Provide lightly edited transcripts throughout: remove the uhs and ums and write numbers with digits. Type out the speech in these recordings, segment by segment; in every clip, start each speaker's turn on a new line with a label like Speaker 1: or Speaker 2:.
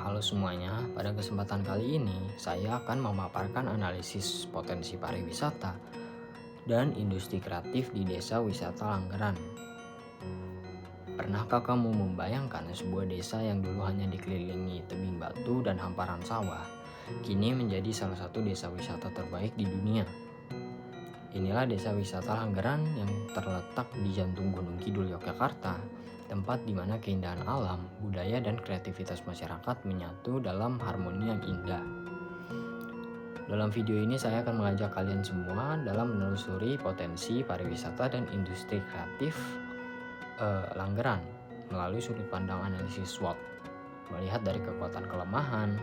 Speaker 1: Halo semuanya, pada kesempatan kali ini saya akan memaparkan analisis potensi pariwisata dan industri kreatif di desa wisata Langgeran. Pernahkah kamu membayangkan sebuah desa yang dulu hanya dikelilingi tebing batu dan hamparan sawah, kini menjadi salah satu desa wisata terbaik di dunia? Inilah desa wisata Langgeran yang terletak di jantung Gunung Kidul, Yogyakarta, tempat di mana keindahan alam, budaya, dan kreativitas masyarakat menyatu dalam harmoni yang indah. Dalam video ini saya akan mengajak kalian semua dalam menelusuri potensi pariwisata dan industri kreatif Langgeran melalui sudut pandang analisis SWOT, melihat dari kekuatan kelemahan,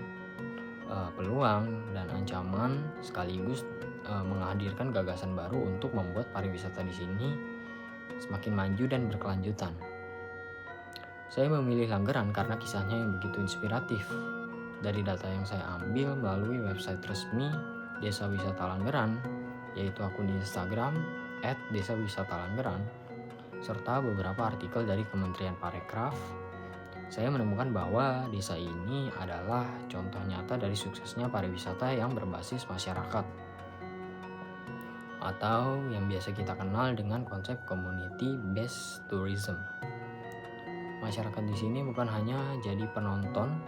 Speaker 1: peluang, dan ancaman, sekaligus menghadirkan gagasan baru untuk membuat pariwisata di sini semakin maju dan berkelanjutan. Saya memilih Langgeran karena kisahnya yang begitu inspiratif. Dari data yang saya ambil melalui website resmi Desa Wisata Langgeran, yaitu akun di Instagram @desawisatalanggeran, serta beberapa artikel dari Kementerian Parekraf, saya menemukan bahwa desa ini adalah contoh nyata dari suksesnya pariwisata yang berbasis masyarakat, atau yang biasa kita kenal dengan konsep community based tourism. Masyarakat di sini bukan hanya jadi penonton,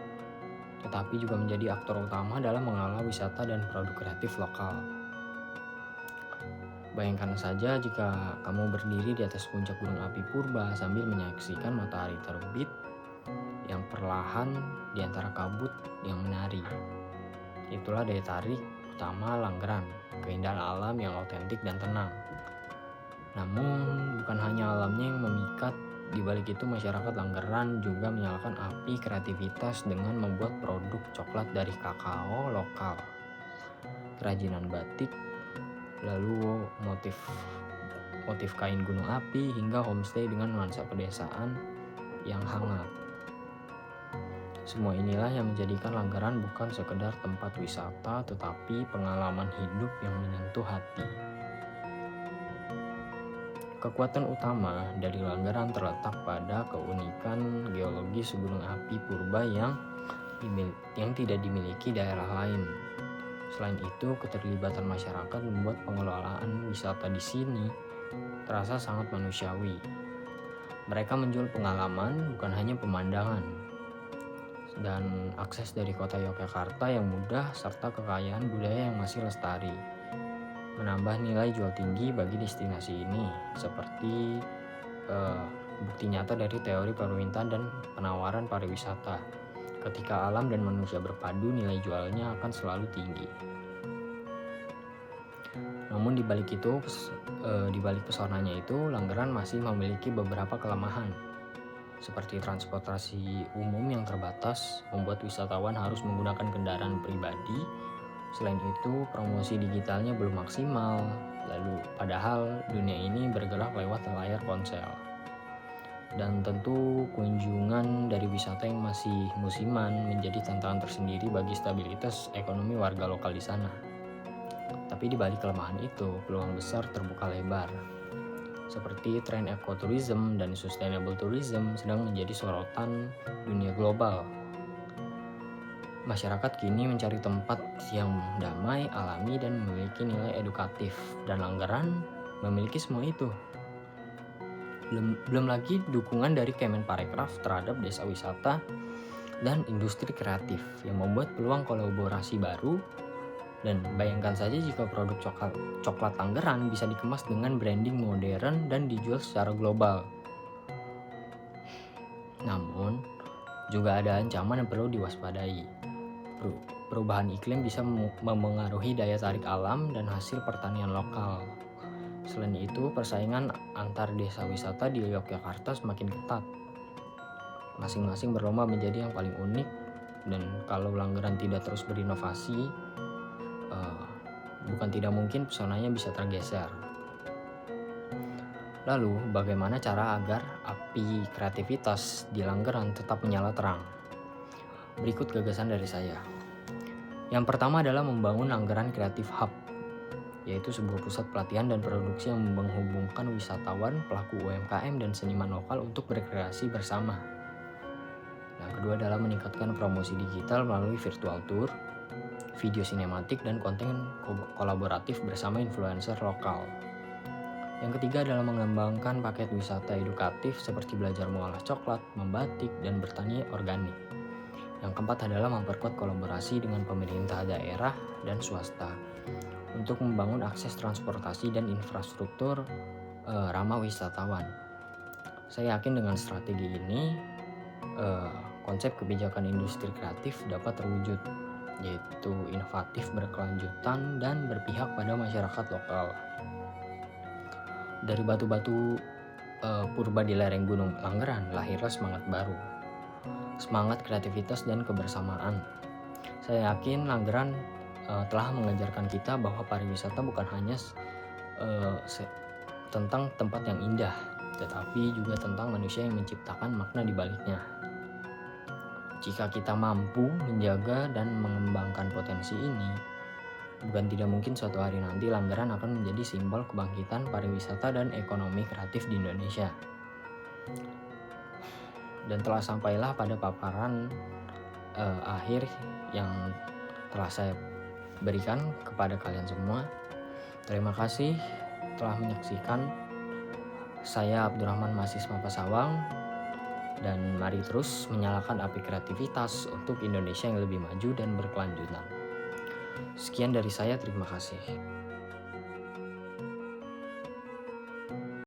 Speaker 1: tetapi juga menjadi aktor utama dalam mengelola wisata dan produk kreatif lokal. Bayangkan saja jika kamu berdiri di atas puncak Gunung Api Purba sambil menyaksikan matahari terbit yang perlahan di antara kabut yang menari. Itulah daya tarik utama Langgeran, keindahan alam yang autentik dan tenang. Namun bukan hanya alamnya yang memikat, di balik itu masyarakat Langgeran juga menyalakan api kreativitas dengan membuat produk coklat dari kakao lokal, kerajinan batik, lalu motif kain gunung api, hingga homestay dengan nuansa pedesaan yang hangat. Semua inilah yang menjadikan Langgeran bukan sekedar tempat wisata, tetapi pengalaman hidup yang menyentuh hati. Kekuatan utama dari Langgeran terletak pada keunikan geologis gunung api purba yang tidak dimiliki daerah lain. Selain itu, keterlibatan masyarakat membuat pengelolaan wisata di sini terasa sangat manusiawi. Mereka menjual pengalaman, bukan hanya pemandangan, dan akses dari kota Yogyakarta yang mudah serta kekayaan budaya yang masih lestari menambah nilai jual tinggi bagi destinasi ini, seperti bukti nyata dari teori permintaan dan penawaran pariwisata. Ketika alam dan manusia berpadu, nilai jualnya akan selalu tinggi. Namun di balik pesonanya itu, Langgeran masih memiliki beberapa kelemahan, seperti transportasi umum yang terbatas, membuat wisatawan harus menggunakan kendaraan pribadi. Selain itu, promosi digitalnya belum maksimal, padahal dunia ini bergerak lewat layar ponsel. Dan tentu kunjungan dari wisata yang masih musiman menjadi tantangan tersendiri bagi stabilitas ekonomi warga lokal di sana. Tapi di balik kelemahan itu, peluang besar terbuka lebar. Seperti tren ekoturism dan sustainable tourism sedang menjadi sorotan dunia global. Masyarakat kini mencari tempat yang damai, alami, dan memiliki nilai edukatif, dan Langgeran memiliki semua itu. Belum lagi dukungan dari Kemenparekraf terhadap desa wisata dan industri kreatif yang membuat peluang kolaborasi baru. Dan bayangkan saja jika produk coklat Langgeran bisa dikemas dengan branding modern dan dijual secara global. Namun, juga ada ancaman yang perlu diwaspadai. Perubahan iklim bisa memengaruhi daya tarik alam dan hasil pertanian lokal. Selain itu, persaingan antar desa wisata di Yogyakarta semakin ketat. Masing-masing berlomba menjadi yang paling unik, dan kalau Langgeran tidak terus berinovasi, bukan tidak mungkin pesonanya bisa tergeser. Lalu, bagaimana cara agar api kreativitas di Langgeran tetap menyala terang? Berikut gagasan dari saya. Yang pertama adalah membangun Langgeran Creative Hub, yaitu sebuah pusat pelatihan dan produksi yang menghubungkan wisatawan, pelaku UMKM, dan seniman lokal untuk berkreasi bersama. Nah, kedua adalah meningkatkan promosi digital melalui virtual tour, video sinematik, dan konten kolaboratif bersama influencer lokal. Yang ketiga adalah mengembangkan paket wisata edukatif seperti belajar mengolah coklat, membatik, dan bertani organik. Yang keempat adalah memperkuat kolaborasi dengan pemerintah daerah dan swasta untuk membangun akses transportasi dan infrastruktur ramah wisatawan. Saya yakin dengan strategi ini, konsep kebijakan industri kreatif dapat terwujud, yaitu inovatif, berkelanjutan, dan berpihak pada masyarakat lokal. Dari batu-batu purba di lereng Gunung Langgeran lahirlah semangat baru, semangat kreativitas dan kebersamaan. Saya yakin Langgeran telah mengajarkan kita bahwa pariwisata bukan hanya tentang tempat yang indah, tetapi juga tentang manusia yang menciptakan makna di baliknya. Jika kita mampu menjaga dan mengembangkan potensi ini, bukan tidak mungkin suatu hari nanti Langgeran akan menjadi simbol kebangkitan pariwisata dan ekonomi kreatif di Indonesia. Dan telah sampailah pada paparan akhir yang telah saya berikan kepada kalian semua. Terima kasih telah menyaksikan. Saya Abdurrahman Mahasiswa Pasawang, dan mari terus menyalakan api kreativitas untuk Indonesia yang lebih maju dan berkelanjutan. Sekian dari saya, terima kasih.